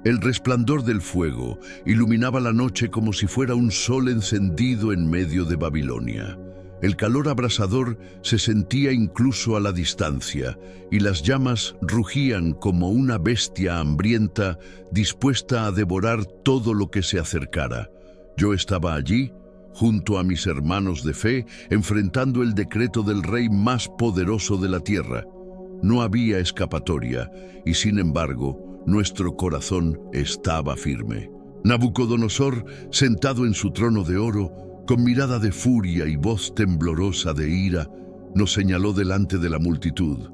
El resplandor del fuego iluminaba la noche como si fuera un sol encendido en medio de Babilonia. El calor abrasador se sentía incluso a la distancia, y las llamas rugían como una bestia hambrienta dispuesta a devorar todo lo que se acercara. Yo estaba allí, junto a mis hermanos de fe, enfrentando el decreto del rey más poderoso de la tierra. No había escapatoria, y sin embargo, nuestro corazón estaba firme. Nabucodonosor, sentado en su trono de oro, con mirada de furia y voz temblorosa de ira, nos señaló delante de la multitud.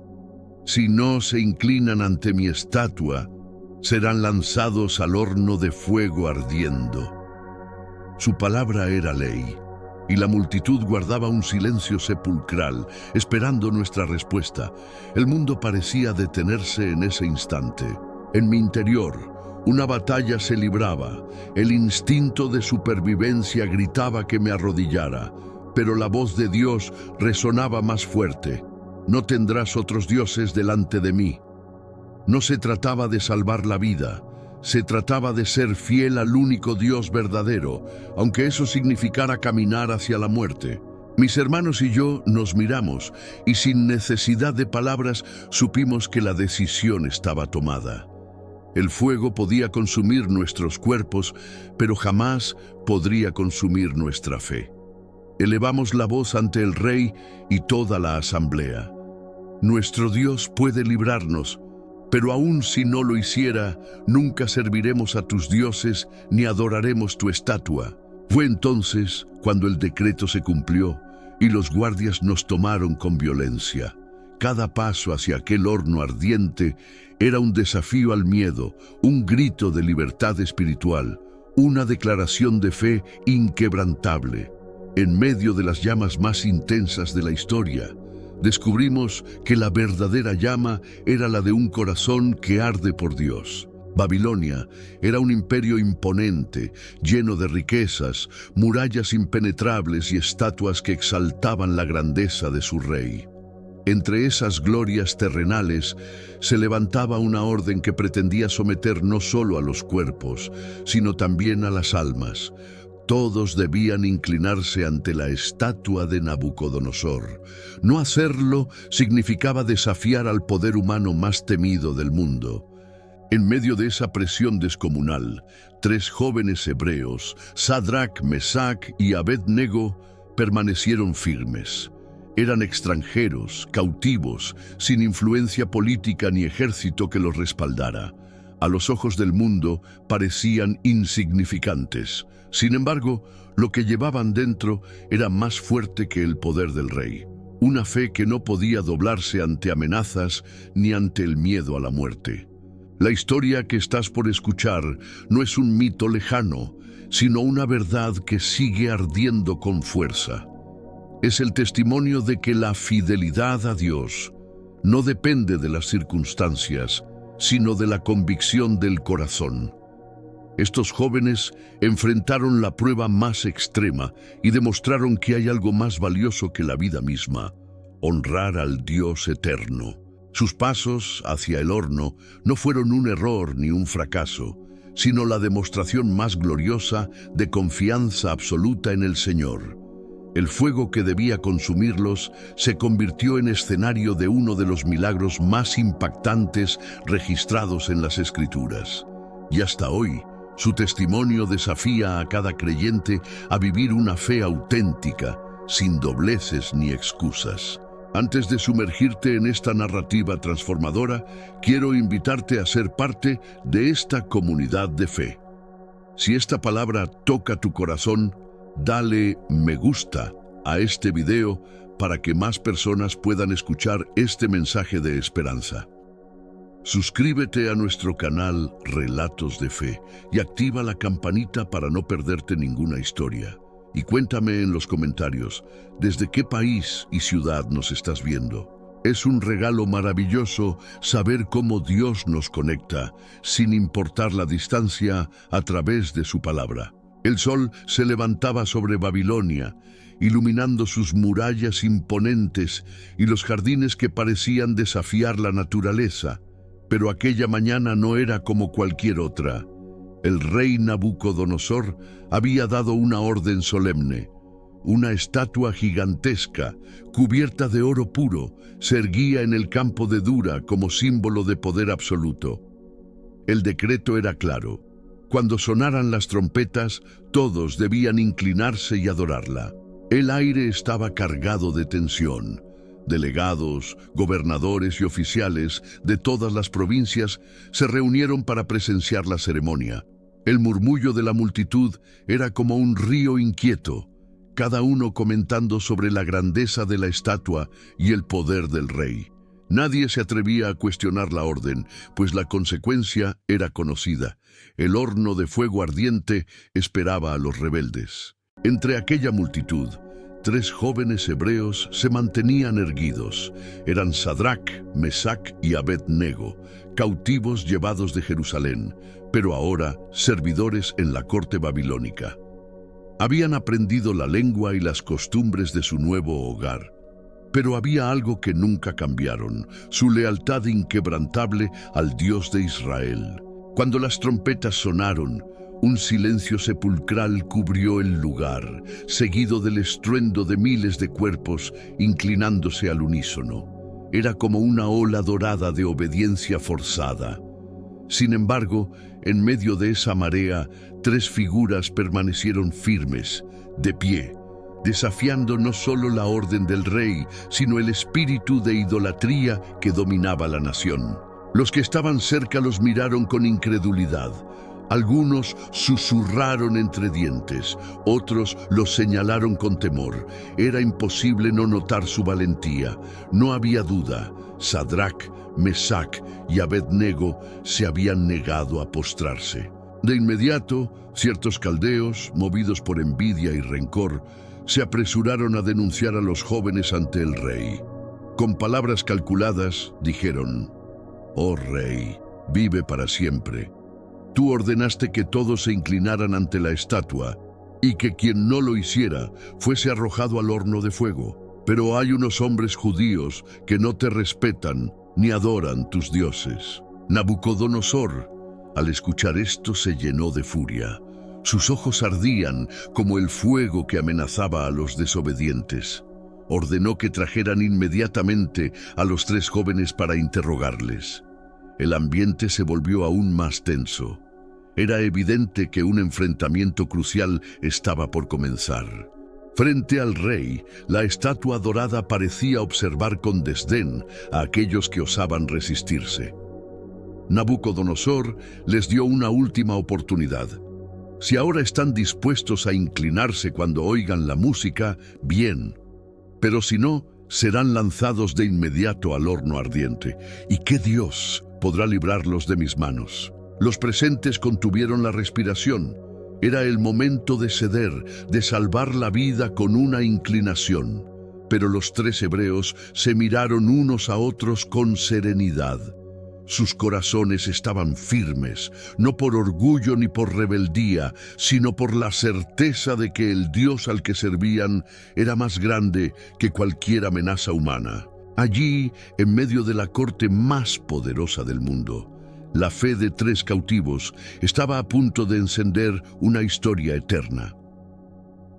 Si no se inclinan ante mi estatua, serán lanzados al horno de fuego ardiendo. Su palabra era ley, y la multitud guardaba un silencio sepulcral, esperando nuestra respuesta. El mundo parecía detenerse en ese instante. En mi interior, una batalla se libraba. El instinto de supervivencia gritaba que me arrodillara, pero la voz de Dios resonaba más fuerte. No tendrás otros dioses delante de mí. No se trataba de salvar la vida, se trataba de ser fiel al único Dios verdadero, aunque eso significara caminar hacia la muerte. Mis hermanos y yo nos miramos, y sin necesidad de palabras supimos que la decisión estaba tomada. El fuego podía consumir nuestros cuerpos, pero jamás podría consumir nuestra fe. Elevamos la voz ante el rey y toda la asamblea. Nuestro Dios puede librarnos, pero aun si no lo hiciera, nunca serviremos a tus dioses ni adoraremos tu estatua. Fue entonces cuando el decreto se cumplió y los guardias nos tomaron con violencia. Cada paso hacia aquel horno ardiente era un desafío al miedo, un grito de libertad espiritual, una declaración de fe inquebrantable. En medio de las llamas más intensas de la historia, descubrimos que la verdadera llama era la de un corazón que arde por Dios. Babilonia era un imperio imponente, lleno de riquezas, murallas impenetrables y estatuas que exaltaban la grandeza de su rey. Entre esas glorias terrenales se levantaba una orden que pretendía someter no solo a los cuerpos, sino también a las almas. Todos debían inclinarse ante la estatua de Nabucodonosor. No hacerlo significaba desafiar al poder humano más temido del mundo. En medio de esa presión descomunal, 3 jóvenes hebreos, Sadrach, Mesach y Abed-nego, permanecieron firmes. Eran extranjeros, cautivos, sin influencia política ni ejército que los respaldara. A los ojos del mundo parecían insignificantes. Sin embargo, lo que llevaban dentro era más fuerte que el poder del rey. Una fe que no podía doblarse ante amenazas ni ante el miedo a la muerte. La historia que estás por escuchar no es un mito lejano, sino una verdad que sigue ardiendo con fuerza. Es el testimonio de que la fidelidad a Dios no depende de las circunstancias, sino de la convicción del corazón. Estos jóvenes enfrentaron la prueba más extrema y demostraron que hay algo más valioso que la vida misma: honrar al Dios eterno. Sus pasos hacia el horno no fueron un error ni un fracaso, sino la demostración más gloriosa de confianza absoluta en el Señor. El fuego que debía consumirlos se convirtió en escenario de uno de los milagros más impactantes registrados en las Escrituras. Y hasta hoy, su testimonio desafía a cada creyente a vivir una fe auténtica, sin dobleces ni excusas. Antes de sumergirte en esta narrativa transformadora, quiero invitarte a ser parte de esta comunidad de fe. Si esta palabra toca tu corazón, dale me gusta a este video para que más personas puedan escuchar este mensaje de esperanza. Suscríbete a nuestro canal Relatos de Fe y activa la campanita para no perderte ninguna historia. Y cuéntame en los comentarios desde qué país y ciudad nos estás viendo. Es un regalo maravilloso saber cómo Dios nos conecta, sin importar la distancia, a través de su palabra. El sol se levantaba sobre Babilonia, iluminando sus murallas imponentes y los jardines que parecían desafiar la naturaleza. Pero aquella mañana no era como cualquier otra. El rey Nabucodonosor había dado una orden solemne. Una estatua gigantesca, cubierta de oro puro, se erguía en el campo de Dura como símbolo de poder absoluto. El decreto era claro. Cuando sonaran las trompetas, todos debían inclinarse y adorarla. El aire estaba cargado de tensión. Delegados, gobernadores y oficiales de todas las provincias se reunieron para presenciar la ceremonia. El murmullo de la multitud era como un río inquieto, cada uno comentando sobre la grandeza de la estatua y el poder del rey. Nadie se atrevía a cuestionar la orden, pues la consecuencia era conocida. El horno de fuego ardiente esperaba a los rebeldes. Entre aquella multitud, 3 jóvenes hebreos se mantenían erguidos. Eran Sadrac, Mesac y Abed-Nego, cautivos llevados de Jerusalén, pero ahora servidores en la corte babilónica. Habían aprendido la lengua y las costumbres de su nuevo hogar. Pero había algo que nunca cambiaron, su lealtad inquebrantable al Dios de Israel. Cuando las trompetas sonaron, un silencio sepulcral cubrió el lugar, seguido del estruendo de miles de cuerpos inclinándose al unísono. Era como una ola dorada de obediencia forzada. Sin embargo, en medio de esa marea, 3 figuras permanecieron firmes, de pie, desafiando no solo la orden del rey, sino el espíritu de idolatría que dominaba la nación. Los que estaban cerca los miraron con incredulidad. Algunos susurraron entre dientes, otros los señalaron con temor. Era imposible no notar su valentía. No había duda. Sadrac, Mesac y Abed-Nego se habían negado a postrarse. De inmediato, ciertos caldeos, movidos por envidia y rencor, se apresuraron a denunciar a los jóvenes ante el rey. Con palabras calculadas, dijeron: «Oh rey, vive para siempre. Tú ordenaste que todos se inclinaran ante la estatua y que quien no lo hiciera fuese arrojado al horno de fuego. Pero hay unos hombres judíos que no te respetan ni adoran tus dioses». Nabucodonosor, al escuchar esto, se llenó de furia. Sus ojos ardían como el fuego que amenazaba a los desobedientes. Ordenó que trajeran inmediatamente a los 3 jóvenes para interrogarles. El ambiente se volvió aún más tenso. Era evidente que un enfrentamiento crucial estaba por comenzar. Frente al rey, la estatua dorada parecía observar con desdén a aquellos que osaban resistirse. Nabucodonosor les dio una última oportunidad. Si ahora están dispuestos a inclinarse cuando oigan la música, bien. Pero si no, serán lanzados de inmediato al horno ardiente. ¿Y qué Dios podrá librarlos de mis manos? Los presentes contuvieron la respiración. Era el momento de ceder, de salvar la vida con una inclinación. Pero los 3 hebreos se miraron unos a otros con serenidad. Sus corazones estaban firmes, no por orgullo ni por rebeldía, sino por la certeza de que el Dios al que servían era más grande que cualquier amenaza humana. Allí, en medio de la corte más poderosa del mundo, la fe de 3 cautivos estaba a punto de encender una historia eterna.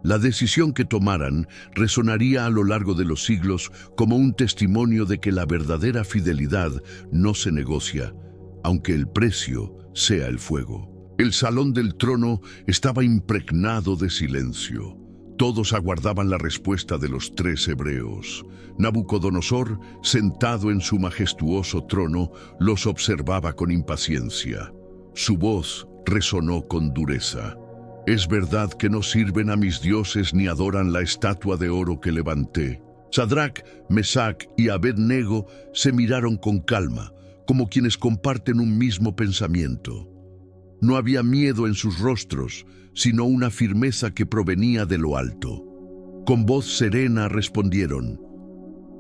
La decisión que tomaran resonaría a lo largo de los siglos como un testimonio de que la verdadera fidelidad no se negocia, aunque el precio sea el fuego. El salón del trono estaba impregnado de silencio. Todos aguardaban la respuesta de los 3 hebreos. Nabucodonosor, sentado en su majestuoso trono, los observaba con impaciencia. Su voz resonó con dureza. «Es verdad que no sirven a mis dioses ni adoran la estatua de oro que levanté». Sadrac, Mesac y Abed-Nego se miraron con calma, como quienes comparten un mismo pensamiento. No había miedo en sus rostros, sino una firmeza que provenía de lo alto. Con voz serena respondieron: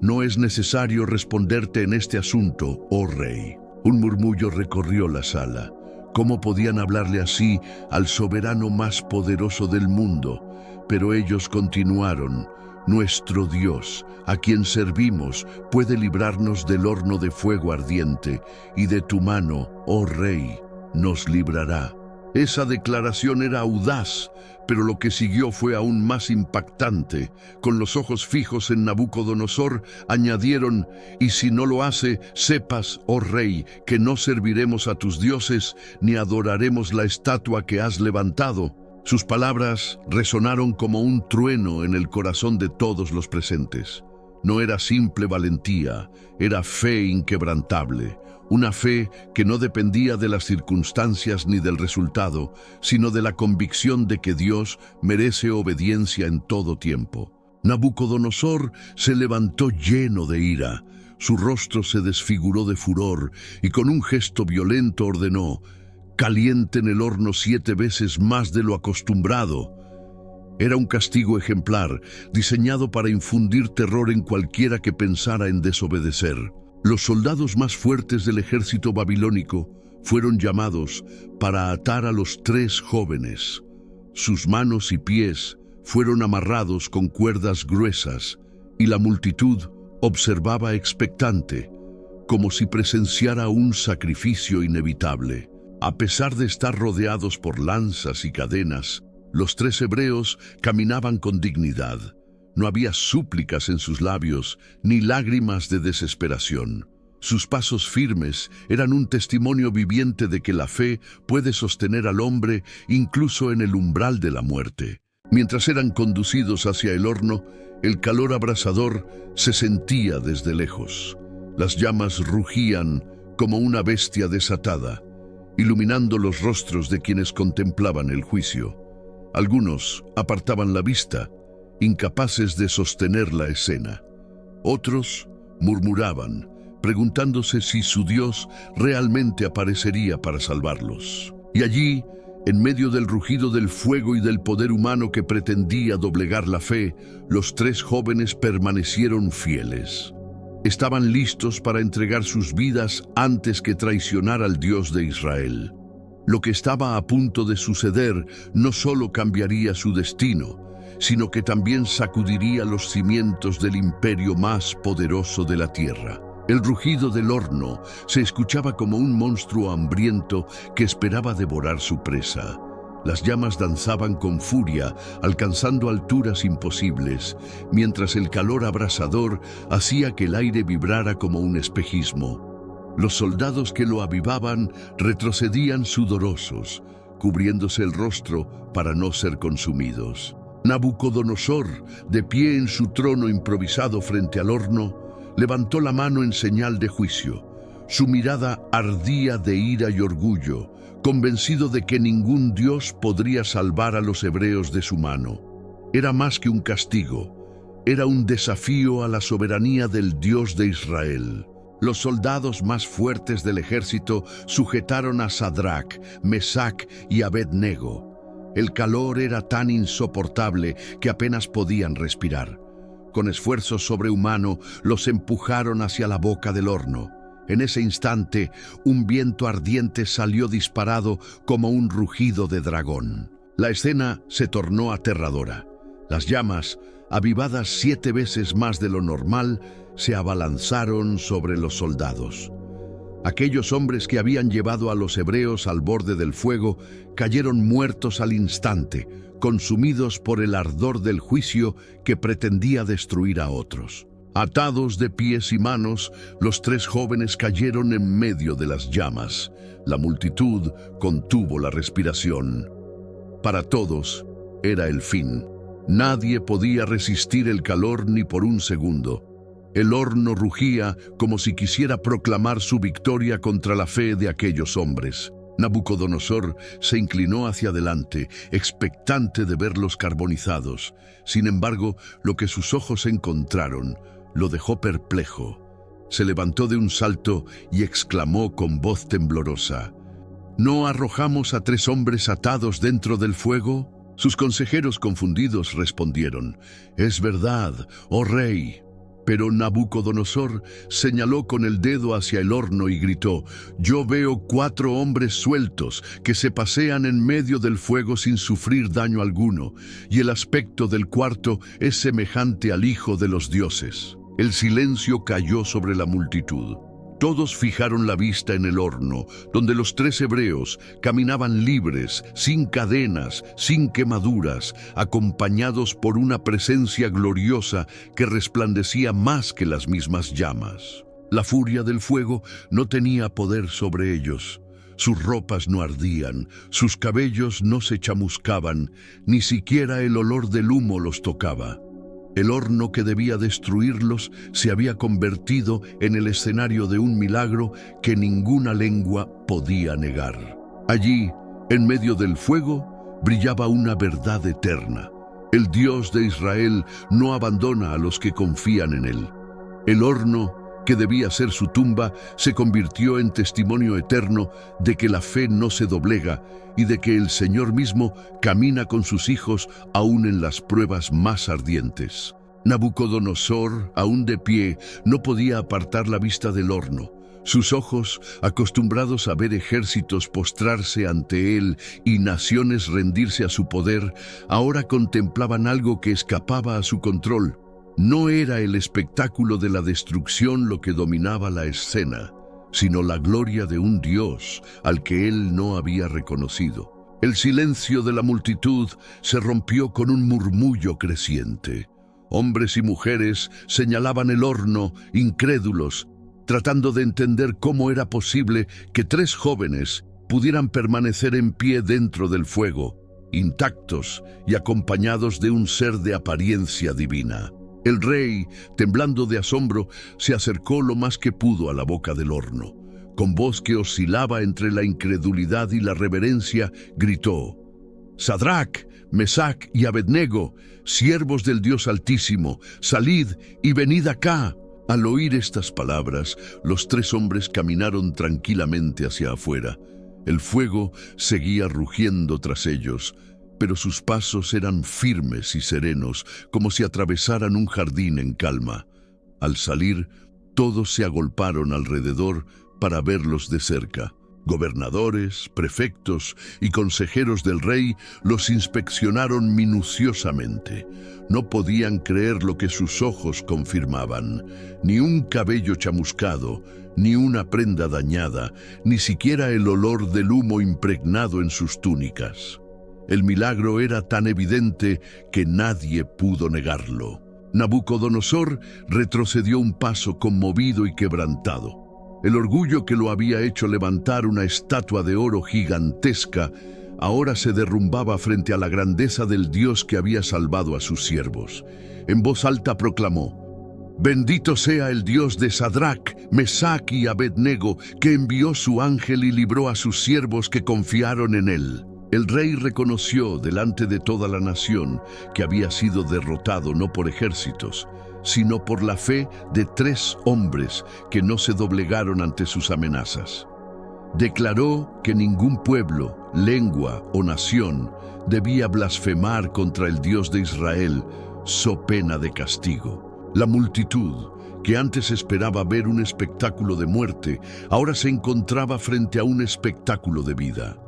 «No es necesario responderte en este asunto, oh rey». Un murmullo recorrió la sala. ¿Cómo podían hablarle así al soberano más poderoso del mundo? Pero ellos continuaron: Nuestro Dios, a quien servimos, puede librarnos del horno de fuego ardiente, y de tu mano, oh Rey, nos librará. Esa declaración era audaz, pero lo que siguió fue aún más impactante. Con los ojos fijos en Nabucodonosor, añadieron: y si no lo hace, sepas, oh Rey, que no serviremos a tus dioses, ni adoraremos la estatua que has levantado. Sus palabras resonaron como un trueno en el corazón de todos los presentes. No era simple valentía, era fe inquebrantable. Una fe que no dependía de las circunstancias ni del resultado, sino de la convicción de que Dios merece obediencia en todo tiempo. Nabucodonosor se levantó lleno de ira. Su rostro se desfiguró de furor y con un gesto violento ordenó: calienten el horno 7 veces más de lo acostumbrado. Era un castigo ejemplar, diseñado para infundir terror en cualquiera que pensara en desobedecer. Los soldados más fuertes del ejército babilónico fueron llamados para atar a los 3 jóvenes. Sus manos y pies fueron amarrados con cuerdas gruesas, y la multitud observaba expectante, como si presenciara un sacrificio inevitable. A pesar de estar rodeados por lanzas y cadenas, los 3 hebreos caminaban con dignidad. No había súplicas en sus labios, ni lágrimas de desesperación. Sus pasos firmes eran un testimonio viviente de que la fe puede sostener al hombre incluso en el umbral de la muerte. Mientras eran conducidos hacia el horno, el calor abrasador se sentía desde lejos. Las llamas rugían como una bestia desatada, iluminando los rostros de quienes contemplaban el juicio. Algunos apartaban la vista, incapaces de sostener la escena. Otros murmuraban, preguntándose si su Dios realmente aparecería para salvarlos. Y allí, en medio del rugido del fuego y del poder humano que pretendía doblegar la fe, los 3 jóvenes permanecieron fieles. Estaban listos para entregar sus vidas antes que traicionar al Dios de Israel. Lo que estaba a punto de suceder no solo cambiaría su destino, sino que también sacudiría los cimientos del imperio más poderoso de la tierra. El rugido del horno se escuchaba como un monstruo hambriento que esperaba devorar su presa. Las llamas danzaban con furia, alcanzando alturas imposibles, mientras el calor abrasador hacía que el aire vibrara como un espejismo. Los soldados que lo avivaban retrocedían sudorosos, cubriéndose el rostro para no ser consumidos. Nabucodonosor, de pie en su trono improvisado frente al horno, levantó la mano en señal de juicio. Su mirada ardía de ira y orgullo, convencido de que ningún Dios podría salvar a los hebreos de su mano. Era más que un castigo, era un desafío a la soberanía del Dios de Israel. Los soldados más fuertes del ejército sujetaron a Sadrach, Mesac y Abed-nego. El calor era tan insoportable que apenas podían respirar. Con esfuerzo sobrehumano, los empujaron hacia la boca del horno. En ese instante, un viento ardiente salió disparado como un rugido de dragón. La escena se tornó aterradora. Las llamas, avivadas 7 veces más de lo normal, se abalanzaron sobre los soldados. Aquellos hombres que habían llevado a los hebreos al borde del fuego cayeron muertos al instante, consumidos por el ardor del juicio que pretendía destruir a otros. Atados de pies y manos, los 3 jóvenes cayeron en medio de las llamas. La multitud contuvo la respiración. Para todos era el fin. Nadie podía resistir el calor ni por un segundo. El horno rugía como si quisiera proclamar su victoria contra la fe de aquellos hombres. Nabucodonosor se inclinó hacia adelante, expectante de verlos carbonizados. Sin embargo, lo que sus ojos encontraron lo dejó perplejo. Se levantó de un salto y exclamó con voz temblorosa: ¿No arrojamos a 3 hombres atados dentro del fuego? Sus consejeros confundidos respondieron: Es verdad, oh rey. Pero Nabucodonosor señaló con el dedo hacia el horno y gritó: «Yo veo 4 hombres sueltos que se pasean en medio del fuego sin sufrir daño alguno, y el aspecto del cuarto es semejante al Hijo de los dioses». El silencio cayó sobre la multitud. Todos fijaron la vista en el horno, donde los 3 hebreos caminaban libres, sin cadenas, sin quemaduras, acompañados por una presencia gloriosa que resplandecía más que las mismas llamas. La furia del fuego no tenía poder sobre ellos. Sus ropas no ardían, sus cabellos no se chamuscaban, ni siquiera el olor del humo los tocaba. El horno que debía destruirlos se había convertido en el escenario de un milagro que ninguna lengua podía negar. Allí, en medio del fuego, brillaba una verdad eterna. El Dios de Israel no abandona a los que confían en él. El horno, que debía ser su tumba, se convirtió en testimonio eterno de que la fe no se doblega y de que el Señor mismo camina con sus hijos aún en las pruebas más ardientes. Nabucodonosor, aún de pie, no podía apartar la vista del horno. Sus ojos, acostumbrados a ver ejércitos postrarse ante él y naciones rendirse a su poder, ahora contemplaban algo que escapaba a su control. No era el espectáculo de la destrucción lo que dominaba la escena, sino la gloria de un Dios al que él no había reconocido. El silencio de la multitud se rompió con un murmullo creciente. Hombres y mujeres señalaban el horno, incrédulos, tratando de entender cómo era posible que 3 jóvenes pudieran permanecer en pie dentro del fuego, intactos y acompañados de un ser de apariencia divina. El rey, temblando de asombro, se acercó lo más que pudo a la boca del horno. Con voz que oscilaba entre la incredulidad y la reverencia, gritó: «Sadrac, Mesac y Abednego, siervos del Dios Altísimo, salid y venid acá». Al oír estas palabras, los 3 hombres caminaron tranquilamente hacia afuera. El fuego seguía rugiendo tras ellos, pero sus pasos eran firmes y serenos, como si atravesaran un jardín en calma. Al salir, todos se agolparon alrededor para verlos de cerca. Gobernadores, prefectos y consejeros del rey los inspeccionaron minuciosamente. No podían creer lo que sus ojos confirmaban. Ni un cabello chamuscado, ni una prenda dañada, ni siquiera el olor del humo impregnado en sus túnicas. El milagro era tan evidente que nadie pudo negarlo. Nabucodonosor retrocedió un paso conmovido y quebrantado. El orgullo que lo había hecho levantar una estatua de oro gigantesca ahora se derrumbaba frente a la grandeza del Dios que había salvado a sus siervos. En voz alta proclamó: «Bendito sea el Dios de Sadrac, Mesac y Abednego, que envió su ángel y libró a sus siervos que confiaron en él». El rey reconoció delante de toda la nación que había sido derrotado no por ejércitos, sino por la fe de 3 hombres que no se doblegaron ante sus amenazas. Declaró que ningún pueblo, lengua o nación debía blasfemar contra el Dios de Israel, so pena de castigo. La multitud, que antes esperaba ver un espectáculo de muerte, ahora se encontraba frente a un espectáculo de vida.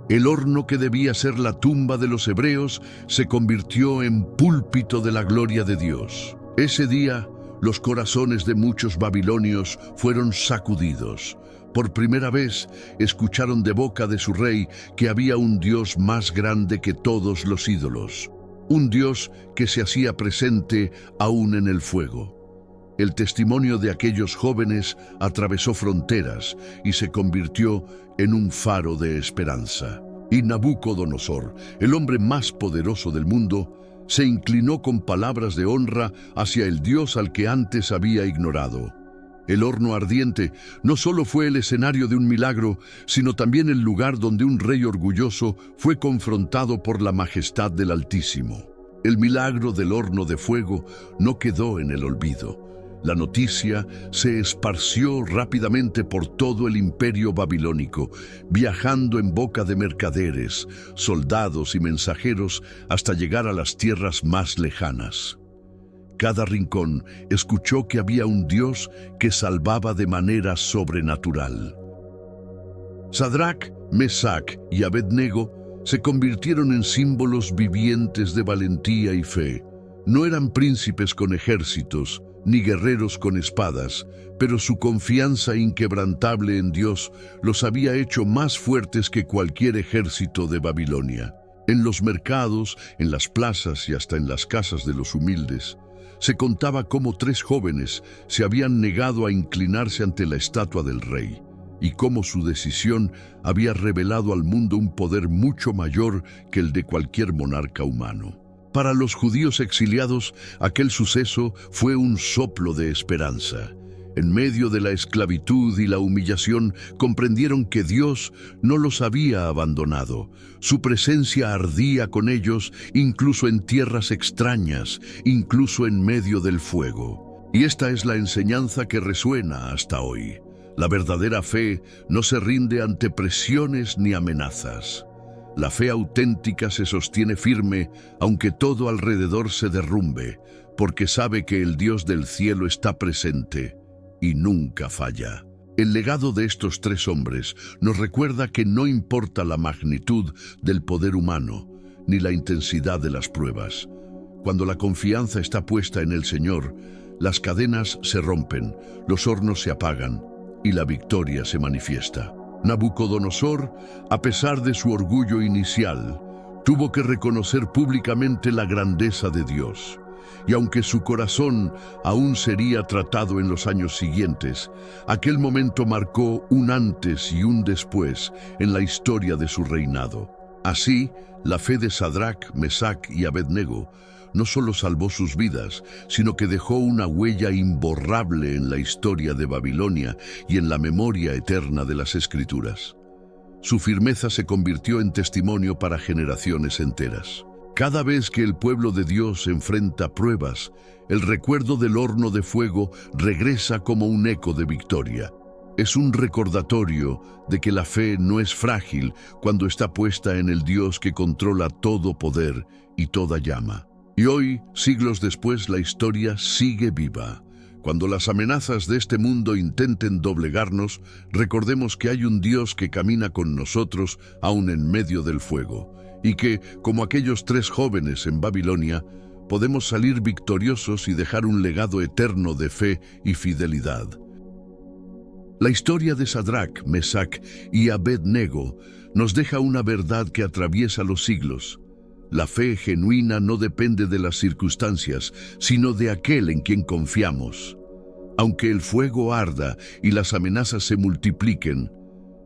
El horno que debía ser la tumba de los hebreos se convirtió en púlpito de la gloria de Dios. Ese día, los corazones de muchos babilonios fueron sacudidos. Por primera vez, escucharon de boca de su rey que había un Dios más grande que todos los ídolos. Un Dios que se hacía presente aún en el fuego. El testimonio de aquellos jóvenes atravesó fronteras y se convirtió en un faro de esperanza. Y Nabucodonosor, el hombre más poderoso del mundo, se inclinó con palabras de honra hacia el Dios al que antes había ignorado. El horno ardiente no solo fue el escenario de un milagro, sino también el lugar donde un rey orgulloso fue confrontado por la majestad del Altísimo. El milagro del horno de fuego no quedó en el olvido. La noticia se esparció rápidamente por todo el imperio babilónico, viajando en boca de mercaderes, soldados y mensajeros hasta llegar a las tierras más lejanas. cada rincón, escuchó que había un Dios que salvaba de manera sobrenatural. Sadrac, Mesac y Abednego se convirtieron en símbolos vivientes de valentía y fe. No eran príncipes con ejércitos, ni guerreros con espadas, pero su confianza inquebrantable en Dios los había hecho más fuertes que cualquier ejército de Babilonia. En los mercados, en las plazas y hasta en las casas de los humildes, se contaba cómo 3 jóvenes se habían negado a inclinarse ante la estatua del rey, y cómo su decisión había revelado al mundo un poder mucho mayor que el de cualquier monarca humano. Para los judíos exiliados, aquel suceso fue un soplo de esperanza. En medio de la esclavitud y la humillación, comprendieron que Dios no los había abandonado. Su presencia ardía con ellos, incluso en tierras extrañas, incluso en medio del fuego. Y esta es la enseñanza que resuena hasta hoy. La verdadera fe no se rinde ante presiones ni amenazas. La fe auténtica se sostiene firme, aunque todo alrededor se derrumbe, porque sabe que el Dios del cielo está presente y nunca falla. El legado de estos 3 hombres nos recuerda que no importa la magnitud del poder humano, ni la intensidad de las pruebas. Cuando la confianza está puesta en el Señor, las cadenas se rompen, los hornos se apagan y la victoria se manifiesta. Nabucodonosor, a pesar de su orgullo inicial, tuvo que reconocer públicamente la grandeza de Dios. Y aunque su corazón aún sería tratado en los años siguientes, aquel momento marcó un antes y un después en la historia de su reinado. Así, la fe de Sadrac, Mesac y Abednego no solo salvó sus vidas, sino que dejó una huella imborrable en la historia de Babilonia y en la memoria eterna de las Escrituras. Su firmeza se convirtió en testimonio para generaciones enteras. Cada vez que el pueblo de Dios enfrenta pruebas, el recuerdo del horno de fuego regresa como un eco de victoria. Es un recordatorio de que la fe no es frágil cuando está puesta en el Dios que controla todo poder y toda llama. Y hoy, siglos después, la historia sigue viva. Cuando las amenazas de este mundo intenten doblegarnos, recordemos que hay un Dios que camina con nosotros aún en medio del fuego, y que, como aquellos 3 jóvenes en Babilonia, podemos salir victoriosos y dejar un legado eterno de fe y fidelidad. La historia de Sadrac, Mesac y Abednego nos deja una verdad que atraviesa los siglos. La fe genuina no depende de las circunstancias, sino de aquel en quien confiamos. Aunque el fuego arda y las amenazas se multipliquen,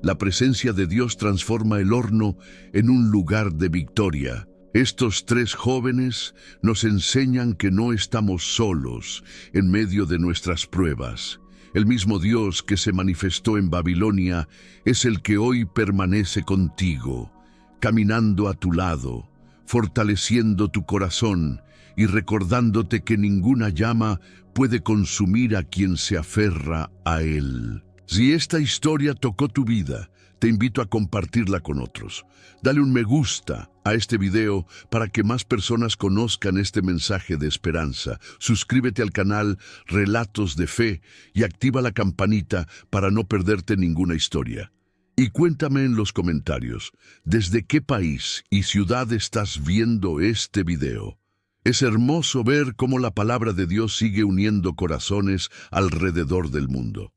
la presencia de Dios transforma el horno en un lugar de victoria. Estos 3 jóvenes nos enseñan que no estamos solos en medio de nuestras pruebas. El mismo Dios que se manifestó en Babilonia es el que hoy permanece contigo, caminando a tu lado, fortaleciendo tu corazón y recordándote que ninguna llama puede consumir a quien se aferra a él. Si esta historia tocó tu vida, te invito a compartirla con otros. Dale un me gusta a este video para que más personas conozcan este mensaje de esperanza. Suscríbete al canal Relatos de Fe y activa la campanita para no perderte ninguna historia. Y cuéntame en los comentarios, ¿desde qué país y ciudad estás viendo este video? Es hermoso ver cómo la palabra de Dios sigue uniendo corazones alrededor del mundo.